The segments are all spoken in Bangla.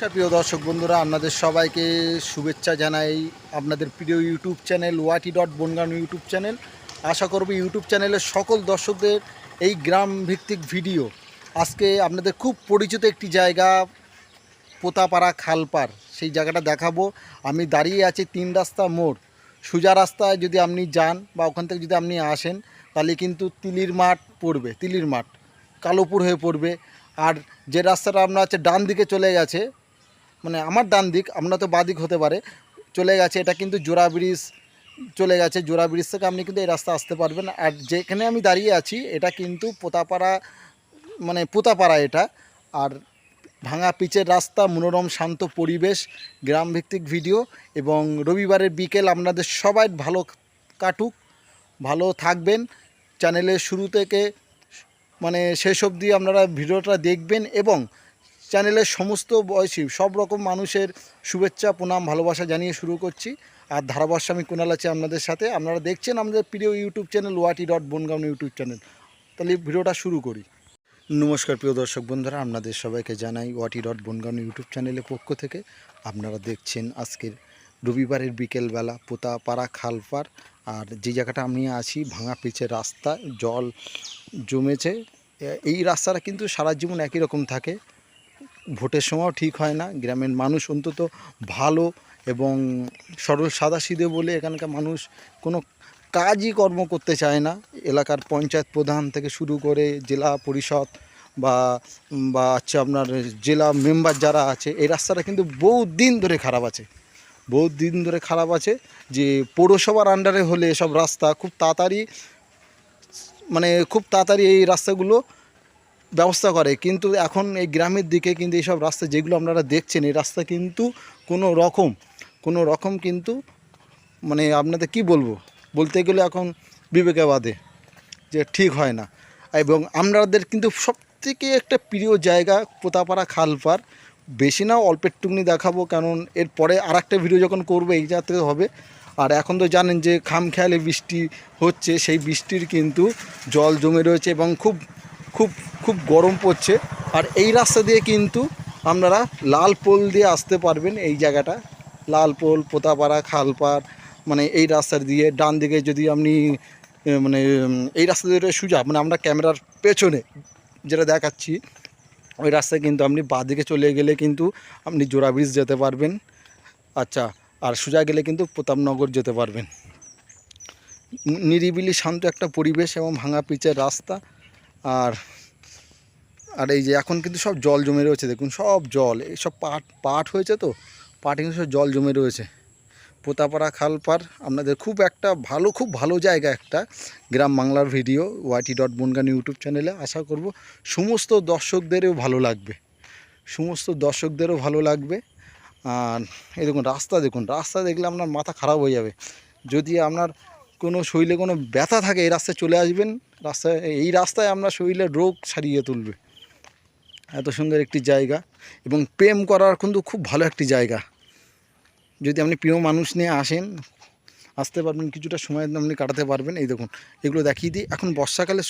নমস্কার প্রিয় দর্শক বন্ধুরা, আপনাদের সবাইকে শুভেচ্ছা জানাই আপনাদের প্রিয় ইউটিউব চ্যানেল ওয়াটি.বনগাঁ ইউটিউব চ্যানেল। আশা করব ইউটিউব চ্যানেলের সকল দর্শকদের এই গ্রাম ভিত্তিক ভিডিও আজকে আপনাদের খুব পরিচিত একটি জায়গা পোতাপাড়া খালপার, সেই জায়গাটা দেখাবো। আমি দাঁড়িয়ে আছি 3 রাস্তা মোড়। সোজা রাস্তায় যদি আপনি যান বা ওখান থেকে যদি আপনি আসেন তাহলে কিন্তু তিলির মাঠ পড়বে, তিলির মাঠ কালোপুর হয়ে পড়বে। আর যে রাস্তাটা আপনার আছে ডান দিকে চলে গেছে, মানে আমার ডান দিক, আপনার তো বাঁ দিক হতে পারে, চলে গেছে, এটা কিন্তু জোড়া ব্রিজ চলে গেছে। জোড়া ব্রিজ থেকে আপনি কিন্তু এই রাস্তা আসতে পারবেন। আর যেখানে আমি দাঁড়িয়ে আছি এটা কিন্তু পোতাপাড়া, মানে পোতাপাড়া এটা। আর ভাঙা পিচের রাস্তা, মনোরম শান্ত পরিবেশ, গ্রামভিত্তিক ভিডিও। এবং রবিবারের বিকেল আপনাদের সবাই ভালো কাটুক, ভালো থাকবেন। চ্যানেলের শুরু থেকে মানে শেষ অবধি আপনারা ভিডিওটা দেখবেন এবং চ্যানেলের সমস্ত বয়সী সব রকম মানুষের শুভেচ্ছা, প্রণাম, ভালোবাসা জানিয়ে শুরু করছি। আর ধারাভাষ্য আমি কুণাল আছি আপনাদের সাথে। আপনারা দেখছেন আমাদের প্রিয় ইউটিউব চ্যানেল ওয়াটি.বনগাঁ ইউটিউব চ্যানেল। তাহলে ভিডিওটা শুরু করি। নমস্কার প্রিয় দর্শক বন্ধুরা, আপনাদের সবাইকে জানাই ওয়াটি.বনগাঁ ইউটিউব চ্যানেলের পক্ষ থেকে। আপনারা দেখছেন আজকের রবিবারের বিকেলবেলা পোতাপাড়া খালপার। আর যে জায়গাটা আমি আছি ভাঙা পিচের রাস্তা, জল জমেছে। এই রাস্তাটা কিন্তু সারা জীবন একই রকম থাকে, ভোটের সময়ও ঠিক হয় না। গ্রামের মানুষ অন্তত ভালো এবং সরল সাদাসিধে বলে এখানকার মানুষ কোনো কাজই কর্ম করতে চায় না। এলাকার পঞ্চায়েত প্রধান থেকে শুরু করে জেলা পরিষদ বা বা হচ্ছে আপনার জেলা মেম্বার যারা আছে, এই রাস্তাটা কিন্তু বহু দিন ধরে খারাপ আছে, বহু দিন ধরে খারাপ আছে। যে পৌরসভার আন্ডারে হলে এসব রাস্তা খুব তাড়াতাড়ি, মানে খুব তাড়াতাড়ি এই রাস্তাগুলো ব্যবস্থা করে। কিন্তু এখন এই গ্রামের দিকে কিন্তু এইসব রাস্তা যেগুলো আপনারা দেখছেন, এই রাস্তা কিন্তু কোনো রকম কিন্তু, মানে আপনাদের কি বলবো, বলতে গেলে এখন বিবেকে বাধে যে ঠিক হয় না। এবং আপনাদের কিন্তু সবথেকে একটা প্রিয় জায়গা পোতাপাড়া খালপার। বেশি না, অল্প একটুকুনি দেখাবো, কারণ এরপরে আর একটা ভিডিও যখন করবো এই জায়গা হবে। আর এখন তো জানেন যে খামখেয়ালি বৃষ্টি হচ্ছে, সেই বৃষ্টির কিন্তু জল জমে রয়েছে এবং খুব খুব খুব গরম পড়ছে। আর এই রাস্তা দিয়ে কিন্তু আপনারা লাল পোল দিয়ে আসতে পারবেন। এই জায়গাটা লাল পোল, পোতাপাড়া খালপার, মানে এই রাস্তা দিয়ে ডান দিকে যদি আপনি মানে এই রাস্তা দিয়ে সোজা, মানে আমরা ক্যামেরার পেছনে যেটা দেখাচ্ছি ওই রাস্তায় কিন্তু আপনি বাঁ দিকে চলে গেলে কিন্তু আপনি জোড়া ব্রিজ যেতে পারবেন। আচ্ছা, আর সোজা গেলে কিন্তু প্রতাপনগর যেতে পারবেন। নিরিবিলি শান্ত একটা পরিবেশ এবং ভাঙা পিচের রাস্তা। আর আর এই যে এখন কিন্তু সব জল জমে রয়েছে, দেখুন সব জল, এই সব পাট হয়েছে, তো পাটে কিন্তু সব জল জমে রয়েছে। পোতাপাড়া খালপার আপনাদের খুব ভালো জায়গা একটা, গ্রাম বাংলার ভিডিও ওয়াটি.বনগাঁ ইউটিউব চ্যানেলে। আশা করব সমস্ত দর্শকদেরও ভালো লাগবে, সমস্ত দর্শকদেরও ভালো লাগবে। আর এই দেখুন রাস্তা দেখলে আপনার মাথা খারাপ হয়ে যাবে। যদি আপনার কোনো শরীরে কোনো ব্যথা থাকে এই রাস্তায় চলে আসবেন। এই রাস্তায় আপনার শরীরের রোগ সারিয়ে তুলবে। এত সুন্দর একটি জায়গা এবং প্রেম করার কিন্তু খুব ভালো একটি জায়গা। যদি আপনি প্রিয় মানুষ নিয়ে আসতে পারবেন, কিছুটা সময় আপনি কাটাতে পারবেন। এই দেখুন এগুলো দেখিয়ে দিই। এখন বর্ষাকালের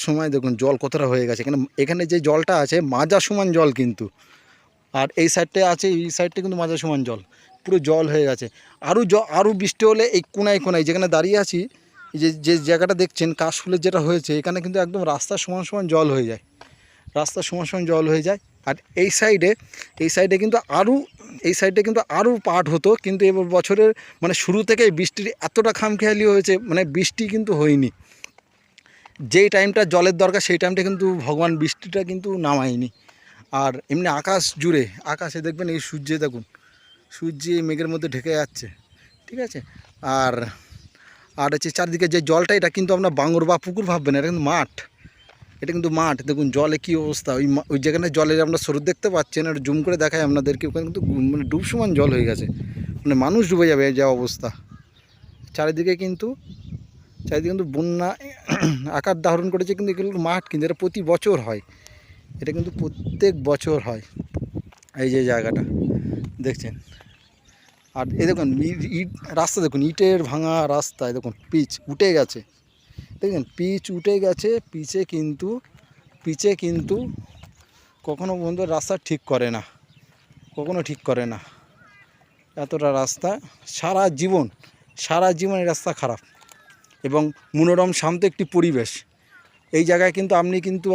সময় দেখুন জল কতটা হয়ে গেছে। এখানে যে জলটা আছে মাজা সমান জল কিন্তু, আর এই সাইডটায় আছে, এই সাইডটা কিন্তু মাজা সমান জল, পুরো জল হয়ে গেছে। আরও বৃষ্টি হলে এই কোনায় যেখানে দাঁড়িয়ে আছি, যে জায়গাটা দেখছেন কাশফুলের যেটা হয়েছে, এখানে কিন্তু একদম রাস্তার সমান জল হয়ে যায়, রাস্তার সমান জল হয়ে যায়। আর এই সাইডে কিন্তু আরও পাট হতো, কিন্তু এবার বছরের মানে শুরু থেকে বৃষ্টির এতটা খামখেয়ালি হয়েছে, মানে বৃষ্টি কিন্তু হয়নি। যেই টাইমটা জলের দরকার সেই টাইমটা কিন্তু ভগবান বৃষ্টিটা কিন্তু নামায়নি। আর এমনি আকাশে দেখবেন এই সূর্য মেঘের মধ্যে ঢেকে যাচ্ছে, ঠিক আছে। আর আর হচ্ছে চারদিকে যে জলটা, এটা কিন্তু আপনার বাঙর বা পুকুর ভাববেন, এটা কিন্তু মাঠ, এটা কিন্তু মাঠ। দেখুন জলে কী অবস্থা, ওই যেখানে জলের আমরা স্রোত দেখতে পাচ্ছেন, আর জুম করে দেখায় আপনাদেরকে, ওখানে কিন্তু মানে ডুব সমান জল হয়ে গেছে, মানে মানুষ ডুবে যাবে যা অবস্থা। চারিদিকে কিন্তু বন্যা আকার ধারণ করেছে, কিন্তু এগুলো মাঠ, কিন্তু এটা প্রতি বছর হয়, এটা কিন্তু প্রত্যেক বছর হয়। এই যে জায়গাটা দেখছেন, আর এই দেখুন রাস্তা দেখুন, ইটের ভাঙা রাস্তায় দেখুন পিচ উঠে গেছে, দেখুন পিচ উঠে গেছে। পিচে কিন্তু কখনো বন্ধু রাস্তা ঠিক করে না। কখনো ঠিক করে না। এতটা রাস্তা সারা জীবন এই রাস্তা খারাপ এবং মনোরম শান্ত একটি পরিবেশ। এই জায়গায় কিন্তু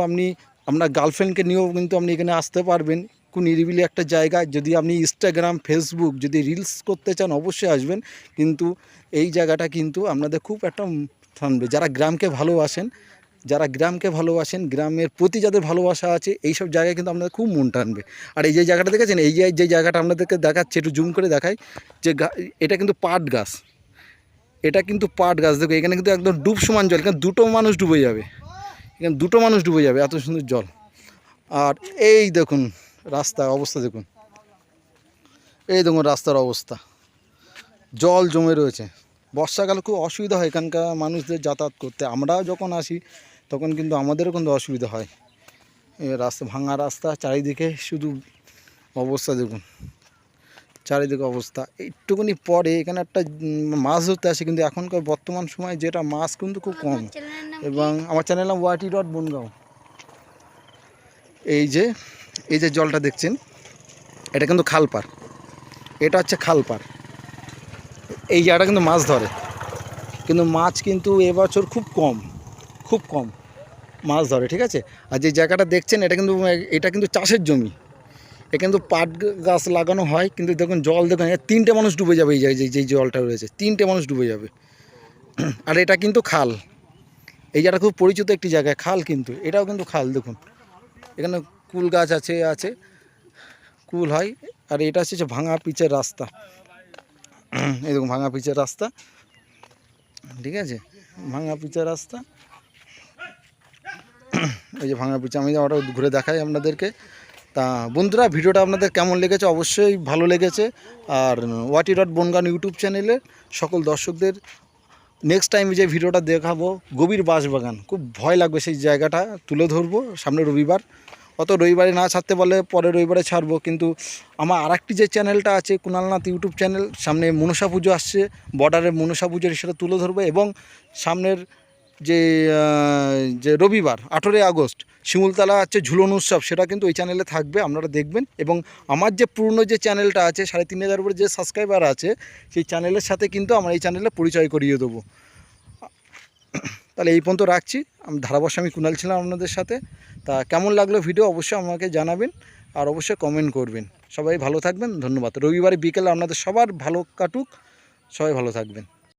আপনি আপনার গার্লফ্রেন্ডকে নিয়েও কিন্তু আপনি এখানে আসতে পারবেন। খুব নিরিবিলি একটা জায়গা। যদি আপনি ইনস্টাগ্রাম, ফেসবুক যদি রিলস করতে চান অবশ্যই আসবেন, কিন্তু এই জায়গাটা কিন্তু আপনাদের খুব একটা টানবে। যারা গ্রামকে ভালোবাসেন, গ্রামের প্রতি যাদের ভালোবাসা আছে, এইসব জায়গায় কিন্তু আপনাদের খুব মন টানবে। আর এই যে জায়গাটা দেখেছেন, এই যে জায়গাটা আপনাদেরকে দেখাচ্ছে, একটু জুম করে দেখাই, যে এটা কিন্তু পাট গাছ। দেখো এখানে কিন্তু একদম ডুব সমান জল, এখানে দুটো মানুষ ডুবে যাবে, এত সুন্দর জল। আর এই দেখুন রাস্তার অবস্থা, রাস্তার অবস্থা, জল জমে রয়েছে। বর্ষাকালে খুব অসুবিধা হয় এখানকার মানুষদের যাতায়াত করতে। আমরাও যখন আসি তখন কিন্তু আমাদেরও কিন্তু অসুবিধা হয়। রাস্তা ভাঙা রাস্তা, চারিদিকে শুধু অবস্থা দেখুন, চারিদিকে অবস্থা। একটুখানি পরে এখানে একটা মাছ ধরতে আসে, কিন্তু এখনকার বর্তমান সময়ে যেটা মাছ কিন্তু খুব কম। এবং আমার চ্যানেল নাম ওয়াটি.বনগাঁও। এই যে জলটা দেখছেন, এটা কিন্তু খালপার, এটা হচ্ছে খালপার। এই জায়গাটা কিন্তু মাছ ধরে, কিন্তু মাছ কিন্তু এবছর খুব কম মাছ ধরে, ঠিক আছে। আর যে জায়গাটা দেখছেন এটা কিন্তু চাষের জমি। এ কিন্তু পাট গাছ লাগানো হয়, কিন্তু দেখুন জল দেখুন, 3টে মানুষ ডুবে যাবে। এই জায়গায় যে জলটা রয়েছে, 3টে মানুষ ডুবে যাবে। আর এটা কিন্তু খাল। এই জায়গাটা খুব পরিচিত একটি জায়গায়, খাল, কিন্তু এটাও কিন্তু খাল। দেখুন এখানে কুল গাছ আছে, কুল হয়। আর এটা হচ্ছে ভাঙা পিচের রাস্তা। এই দেখুন ভাঙা পিচের রাস্তা, ঠিক আছে, ভাঙা পিচের রাস্তা। এই যে ভাঙা পিচে, আমি ওটা ঘুরে দেখাই আপনাদেরকে। তা বন্ধুরা, ভিডিওটা আপনাদের কেমন লেগেছে? অবশ্যই ভালো লেগেছে। আর ওয়াটি.বনগাঁও ইউটিউব চ্যানেলে সকল দর্শকদের নেক্সট টাইম যে ভিডিওটা দেখাবো, গভীর বাঁশবাগান, খুব ভয় লাগবে সেই জায়গাটা তুলে ধরবো সামনে রবিবার। রবিবারে না ছাড়তে পারলে পরে রবিবারে ছাড়বো। কিন্তু আমার আরেকটি যে চ্যানেলটা আছে, কুণালনাথ ইউটিউব চ্যানেল, সামনে মনসা পুজো আসছে, বর্ডারের মনসা পুজোর সেটা তুলে ধরবো। এবং সামনের যে রবিবার 18ই আগস্ট শিমুলতলা হচ্ছে ঝুলন উৎসব, সেটা কিন্তু ওই চ্যানেলে থাকবে, আপনারা দেখবেন। এবং আমার যে পুরনো যে চ্যানেলটা আছে, 3,500 উপরে যে সাবস্ক্রাইবার আছে, সেই চ্যানেলের সাথে কিন্তু আমার এই চ্যানেলে পরিচয় করিয়ে দেবো। তাহলে এই পর্যন্ত রাখছি। আমি ধারাবর্ষে কুণাল ছিলাম আপনাদের সাথে। তা কেমন লাগলো ভিডিও অবশ্যই আমাকে জানাবেন, আর অবশ্যই কমেন্ট করবেন। সবাই ভালো থাকবেন, ধন্যবাদ। রবিবারে বিকেলে আপনাদের সবার ভালো কাটুক, সবাই ভালো থাকবেন।